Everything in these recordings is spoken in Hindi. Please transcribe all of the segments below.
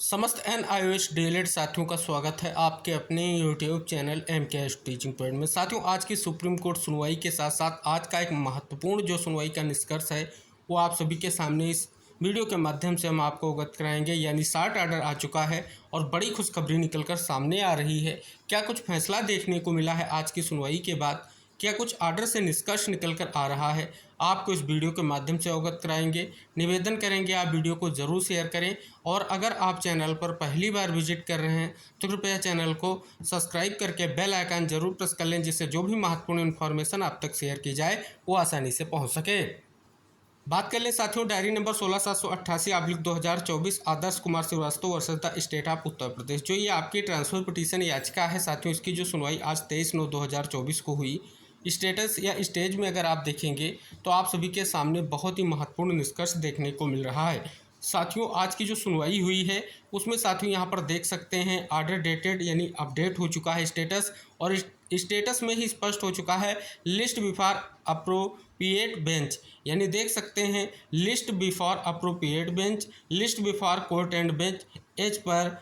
समस्त NIOS DLED साथियों का स्वागत है आपके अपने YouTube channel MKS teaching point में। साथियों, आज की सुप्रीम कोर्ट सुनवाई के साथ साथ आज का एक महत्वपूर्ण जो सुनवाई का निष्कर्ष है वो आप सभी के सामने इस वीडियो के माध्यम से हम आपको अवगत कराएंगे। यानी 60 आर्डर आ चुका है और बड़ी खुशखबरी निकलकर सामने आ रही है। क्या कुछ फैसला देखने को मिला है आज की सुनवाई के बाद? क्या कुछ आर्डर से निष्कर्ष निकल कर आ रहा है? आपको इस वीडियो के माध्यम से अवगत कराएंगे। निवेदन करेंगे आप वीडियो को ज़रूर शेयर करें और अगर आप चैनल पर पहली बार विजिट कर रहे हैं तो कृपया चैनल को सब्सक्राइब करके बेल आइकन जरूर प्रेस कर लें, जिससे जो भी महत्वपूर्ण इन्फॉर्मेशन आप तक शेयर की जाए वो आसानी से पहुँच सके। बात कर लें साथियों diary number 16788/2024 Adarsh Kumar Shrivastava versus the state of Uttar Pradesh. जो ये आपकी ट्रांसफर पिटीशन याचिका है साथियों, इसकी जो सुनवाई आज 23/9/2024 को हुई। स्टेटस या स्टेज में अगर आप देखेंगे तो आप सभी के सामने बहुत ही महत्वपूर्ण निष्कर्ष देखने को मिल रहा है। साथियों, आज की जो सुनवाई हुई है उसमें साथियों यहाँ पर देख सकते हैं आर्डर डेटेड यानी अपडेट हो चुका है स्टेटस, और स्टेटस में ही स्पष्ट हो चुका है लिस्ट बिफोर अप्रोप्रिएट बेंच। यानी देख सकते हैं list before appropriate bench, list before court and bench as per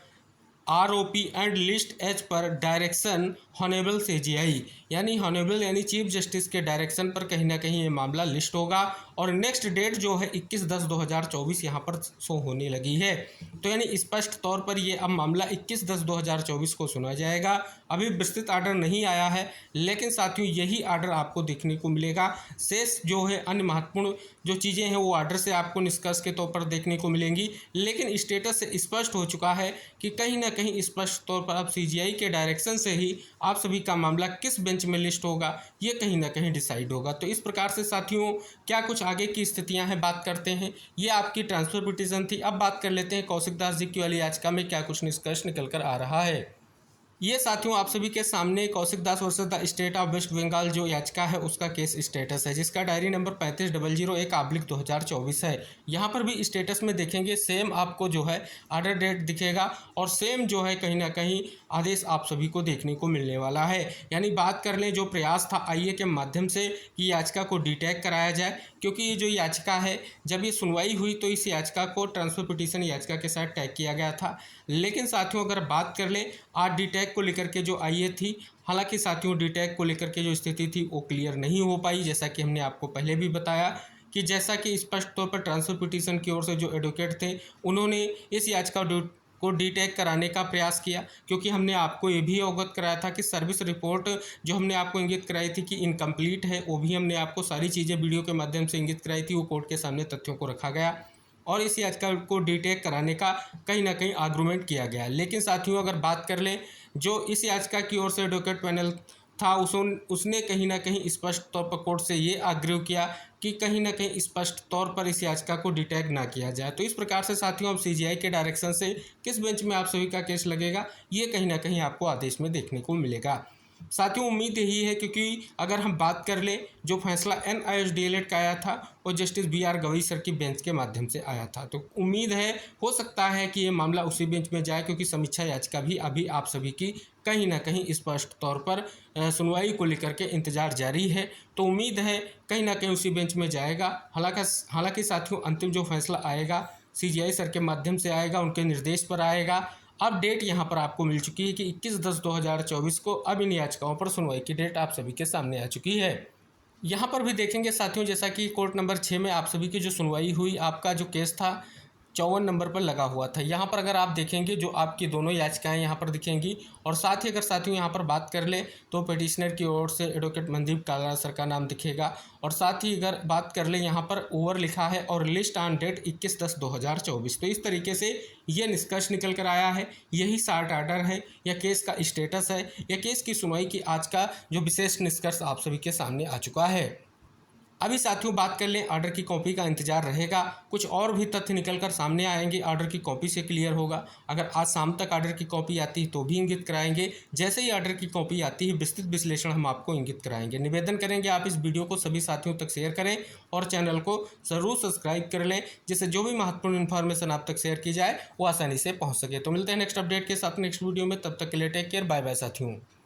ROP and list as per direction honourable CJI। यानी हॉनेबल यानी चीफ जस्टिस के डायरेक्शन पर कहीं ना कहीं ये मामला लिस्ट होगा और नेक्स्ट डेट जो है 21/10/2024 यहाँ पर शो होने लगी है। तो यानी स्पष्ट तौर पर ये अब मामला 21/10/2024 को सुना जाएगा। अभी विस्तृत आर्डर नहीं आया है, लेकिन साथियों यही आर्डर आपको देखने को मिलेगा। शेष जो है अन्य महत्वपूर्ण जो चीज़ें हैं वो आर्डर से आपको निष्कर्ष के तौर पर देखने को मिलेंगी, लेकिन स्टेटस से स्पष्ट हो चुका है कि कहीं ना कहीं स्पष्ट तौर पर अब CJI के डायरेक्शन से ही आप सभी का मामला किस बेंच में लिस्ट होगा ये कहीं ना कहीं डिसाइड होगा। तो इस प्रकार से साथियों क्या कुछ आगे की स्थितियां हैं बात करते हैं। ये आपकी ट्रांसफर पिटीशन थी। अब बात कर लेते हैं कौशिक दास जी की वाली याचिका में क्या कुछ निष्कर्ष निकल कर आ रहा है। ये साथियों आप सभी के सामने Kaushik Das versus the state of West Bengal जो याचिका है उसका केस स्टेटस है, जिसका डायरी नंबर 35/001/2024 है। यहाँ पर भी स्टेटस में देखेंगे सेम आपको जो है आर्डर डेट दिखेगा और सेम जो है कहीं ना कहीं आदेश आप सभी को देखने को मिलने वाला है। यानी बात कर लें जो प्रयास था IA के माध्यम से कि याचिका को डिटैग कराया जाए, क्योंकि ये जो याचिका है जब ये सुनवाई हुई तो इस याचिका को ट्रांसफर पिटीशन याचिका के साथ टैग किया गया था। लेकिन साथियों अगर बात कर लें आज डिटैग को लेकर के जो IA थी, हालांकि साथियों डिटैग को लेकर के जो स्थिति थी वो क्लियर नहीं हो पाई, जैसा कि हमने आपको पहले भी बताया कि जैसा कि स्पष्ट तौर पर ट्रांसफर पिटीशन की ओर से जो एडवोकेट थे उन्होंने इस याचिका को डिटैग कराने का प्रयास किया, क्योंकि हमने आपको ये भी अवगत कराया था कि सर्विस रिपोर्ट जो हमने आपको इंगित कराई थी कि इनकम्प्लीट है, वो भी हमने आपको सारी चीज़ें वीडियो के माध्यम से इंगित कराई थी। वो कोर्ट के सामने तथ्यों को रखा गया और इस याचिका को डिटैग कराने का कहीं ना कहीं आर्गूमेंट किया गया। लेकिन साथियों अगर बात कर लें जो इस याचिका की ओर से एडवोकेट पैनल था उसने कहीं ना कहीं स्पष्ट तौर पर कोर्ट से ये आग्रह किया कि कहीं ना कहीं स्पष्ट तौर पर इस याचिका को डिटैग ना किया जाए। तो इस प्रकार से साथियों अब CJI के डायरेक्शन से किस बेंच में आप सभी का केस लगेगा ये कहीं ना कहीं आपको आदेश में देखने को मिलेगा। साथियों उम्मीद यही है, क्योंकि अगर हम बात कर लें जो फैसला NIOS DLED का आया था वो जस्टिस BR गवई सर की बेंच के माध्यम से आया था। तो उम्मीद है हो सकता है कि ये मामला उसी बेंच में जाए, क्योंकि समीक्षा याचिका भी अभी आप सभी की कहीं ना कहीं स्पष्ट तौर पर सुनवाई को लेकर के इंतजार जारी है। तो उम्मीद है कहीं ना कहीं उसी बेंच में जाएगा। हालांकि साथियों अंतिम जो फैसला आएगा CJI सर के माध्यम से आएगा, उनके निर्देश पर आएगा। अब डेट यहाँ पर आपको मिल चुकी है कि 21/10/2024 को अब इन याचिकाओं पर सुनवाई की डेट आप सभी के सामने आ चुकी है। यहाँ पर भी देखेंगे साथियों जैसा कि कोर्ट नंबर 6 में आप सभी की जो सुनवाई हुई, आपका जो केस था 54 नंबर पर लगा हुआ था। यहाँ पर अगर आप देखेंगे जो आपकी दोनों याचिकाएं यहाँ पर दिखेंगी, और साथ ही अगर साथियों यहाँ पर बात कर लें तो पिटिशनर की ओर से एडवोकेट मनदीप काला सर का नाम दिखेगा, और साथ ही अगर बात कर लें यहाँ पर ओवर लिखा है और लिस्ट ऑन डेट 21/10/2024। तो इस तरीके से ये निष्कर्ष निकल कर आया है। यही 60 आर्डर है या केस का स्टेटस है या केस की सुनवाई की आज का जो विशेष निष्कर्ष आप सभी के सामने आ चुका है। अभी साथियों बात कर लें ऑर्डर की कॉपी का इंतजार रहेगा। कुछ और भी तथ्य निकलकर सामने आएंगे, ऑर्डर की कॉपी से क्लियर होगा। अगर आज शाम तक ऑर्डर की कॉपी आती है तो भी इंगित कराएंगे। जैसे ही ऑर्डर की कॉपी आती है विस्तृत विश्लेषण हम आपको इंगित कराएंगे। निवेदन करेंगे आप इस वीडियो को सभी साथियों तक शेयर करें और चैनल को ज़रूर सब्सक्राइब कर लें, जिससे जो भी महत्वपूर्ण इन्फॉर्मेशन आप तक शेयर की जाए वो आसानी से पहुँच सके। तो मिलते हैं नेक्स्ट अपडेट के साथ नेक्स्ट वीडियो में, तब तक के लिए टेक केयर, बाय बाय साथियों।